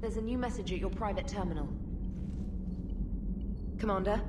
There's a new message at your private terminal. Commander?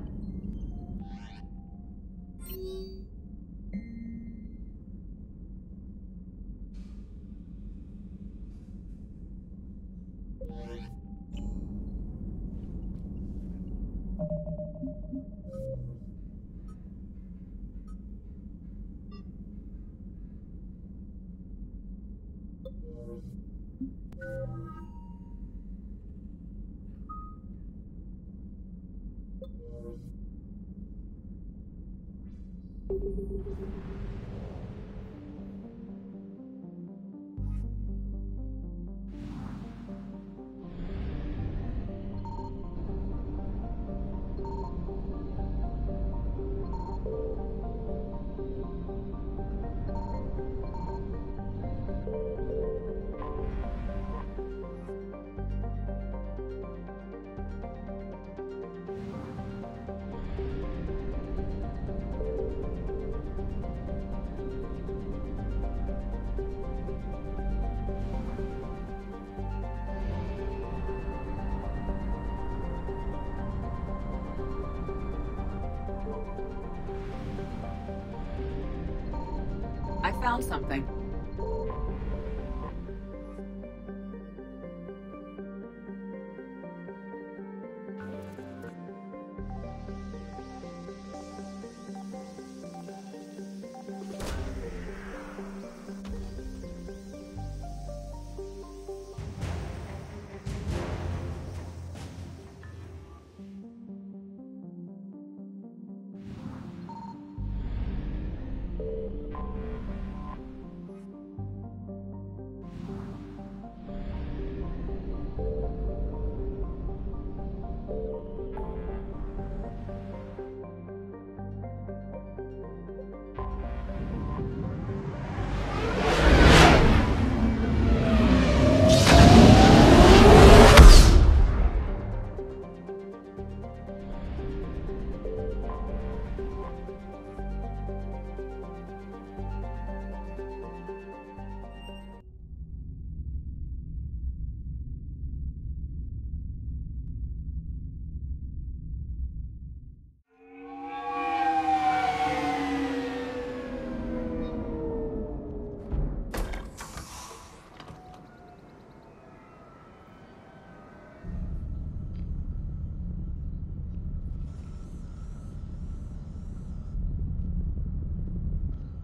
I found something.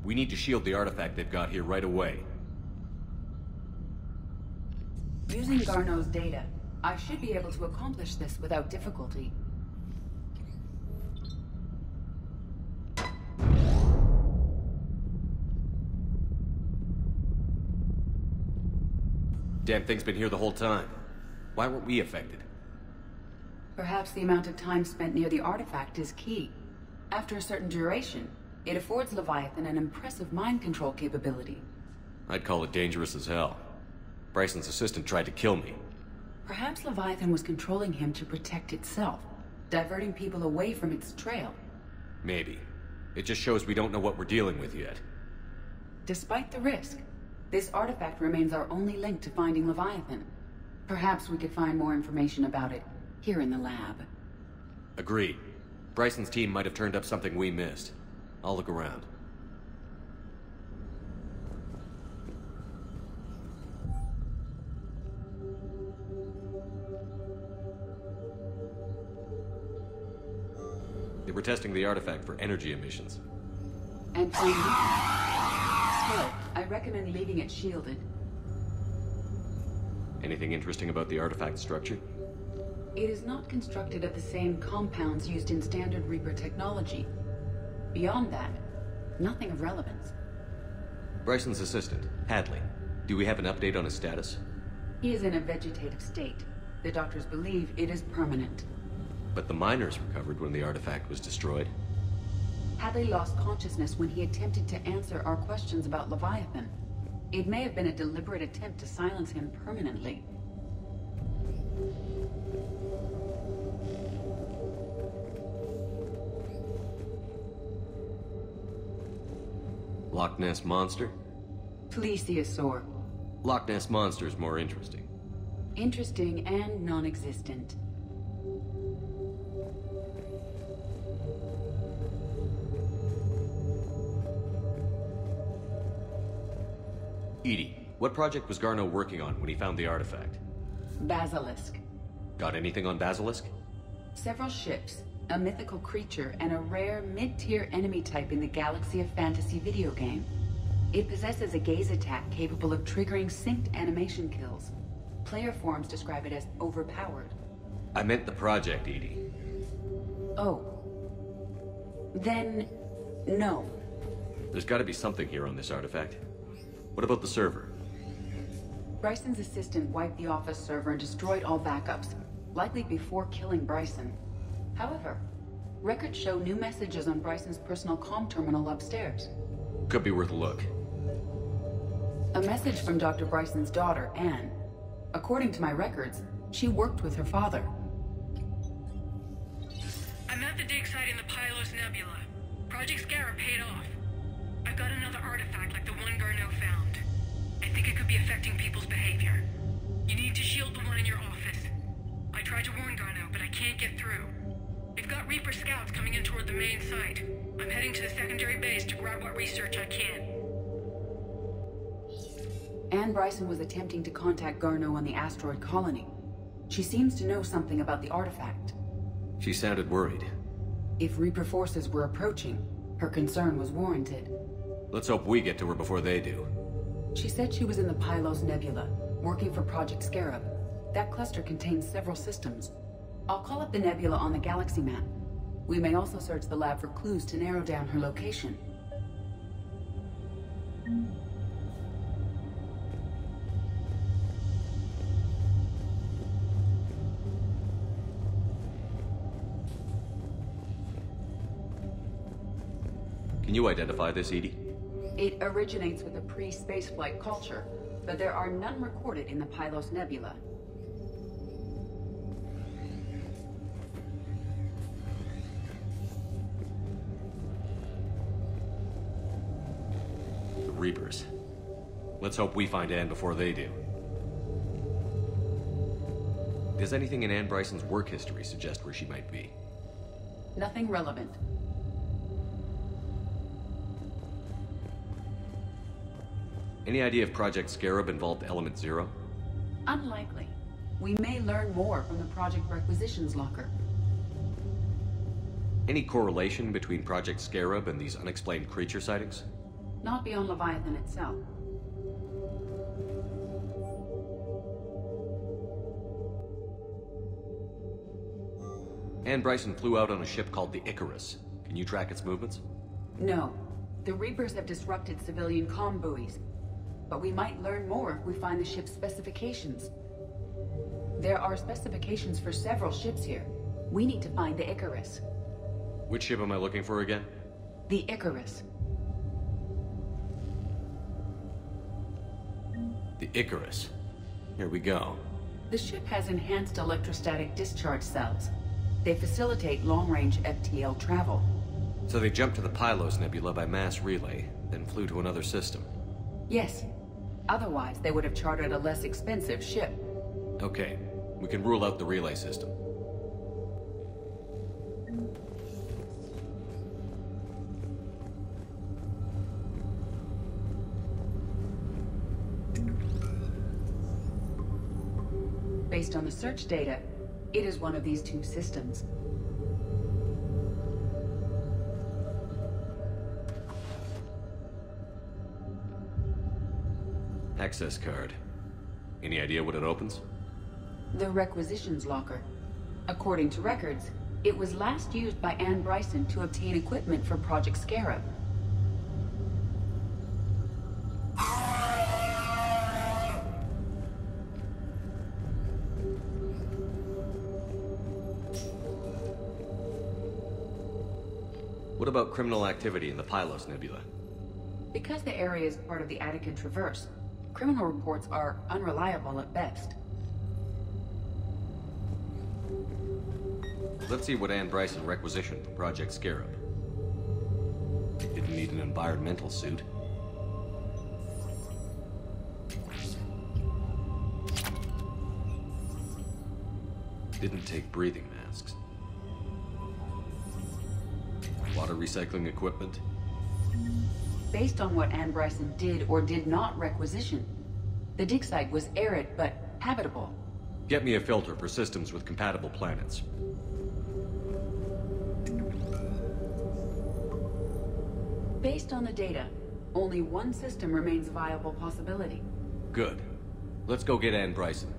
We need to shield the artifact they've got here right away. Using Garneau's data, I should be able to accomplish this without difficulty. Damn thing's been here the whole time. Why weren't we affected? Perhaps the amount of time spent near the artifact is key. After a certain duration, it affords Leviathan an impressive mind control capability. I'd call it dangerous as hell. Bryson's assistant tried to kill me. Perhaps Leviathan was controlling him to protect itself, diverting people away from its trail. Maybe. It just shows we don't know what we're dealing with yet. Despite the risk, this artifact remains our only link to finding Leviathan. Perhaps we could find more information about it here in the lab. Agreed. Bryson's team might have turned up something we missed. I'll look around. They were testing the artifact for energy emissions. And finding Still, I recommend leaving it shielded. Anything interesting about the artifact structure? It is not constructed of the same compounds used in standard Reaper technology. Beyond that, nothing of relevance. Bryson's assistant, Hadley. Do we have an update on his status? He is in a vegetative state. The doctors believe it is permanent. But the miners recovered when the artifact was destroyed. Hadley lost consciousness when he attempted to answer our questions about Leviathan. It may have been a deliberate attempt to silence him permanently. Loch Ness Monster? Plesiosaur. Loch Ness Monster is more interesting. Interesting and non-existent. EDI, what project was Garneau working on when he found the artifact? Basilisk. Got anything on Basilisk? Several ships, a mythical creature, and a rare mid-tier enemy type in the Galaxy of Fantasy video game. It possesses a gaze attack capable of triggering synced animation kills. Player forums describe it as overpowered. I meant the project, EDI. Oh. Then, no. There's gotta be something here on this artifact. What about the server? Bryson's assistant wiped the office server and destroyed all backups, likely before killing Bryson. However, records show new messages on Bryson's personal comm terminal upstairs. Could be worth a look. A message from Dr. Bryson's daughter, Anne. According to my records, she worked with her father. I'm at the dig site in the Pylos Nebula. Project Scarab paid off. I've got another artifact like the one Garneau found. I think it could be affecting people's behavior. You need to shield the one in your office. I tried to warn Garneau, but I can't get through. We've got Reaper scouts coming in toward the main site. I'm heading to the secondary base to grab what research I can. Anne Bryson was attempting to contact Garneau on the asteroid colony. She seems to know something about the artifact. She sounded worried. If Reaper forces were approaching, her concern was warranted. Let's hope we get to her before they do. She said she was in the Pylos Nebula, working for Project Scarab. That cluster contains several systems. I'll call up the nebula on the galaxy map. We may also search the lab for clues to narrow down her location. Can you identify this, EDI? It originates with a pre-spaceflight culture, but there are none recorded in the Pylos Nebula. The Reapers. Let's hope we find Anne before they do. Does anything in Anne Bryson's work history suggest where she might be? Nothing relevant. Any idea if Project Scarab involved Element Zero? Unlikely. We may learn more from the project requisitions locker. Any correlation between Project Scarab and these unexplained creature sightings? Not beyond Leviathan itself. Anne Bryson flew out on a ship called the Icarus. Can you track its movements? No. The Reapers have disrupted civilian comm buoys. But we might learn more if we find the ship's specifications. There are specifications for several ships here. We need to find the Icarus. Which ship am I looking for again? The Icarus. The Icarus. Here we go. The ship has enhanced electrostatic discharge cells. They facilitate long-range FTL travel. So they jumped to the Pylos Nebula by mass relay, then flew to another system. Yes. Otherwise, they would have chartered a less expensive ship. Okay, we can rule out the relay system. Based on the search data, it is one of these two systems. Access card. Any idea what it opens? The requisitions locker. According to records, it was last used by Anne Bryson to obtain equipment for Project Scarab. What about criminal activity in the Pylos Nebula? Because the area is part of the Attica Traverse, criminal reports are unreliable at best. Let's see what Anne Bryson requisitioned for Project Scarab. Didn't need an environmental suit. Didn't take breathing masks. Water recycling equipment? Based on what Anne Bryson did or did not requisition, the dig site was arid but habitable. Get me a filter for systems with compatible planets. Based on the data, only one system remains a viable possibility. Good. Let's go get Anne Bryson.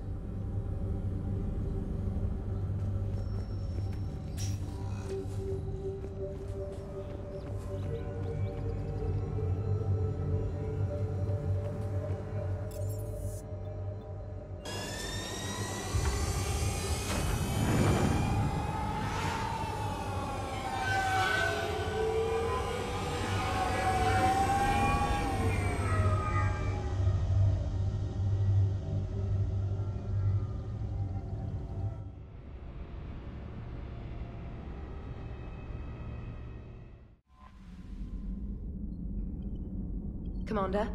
Commander?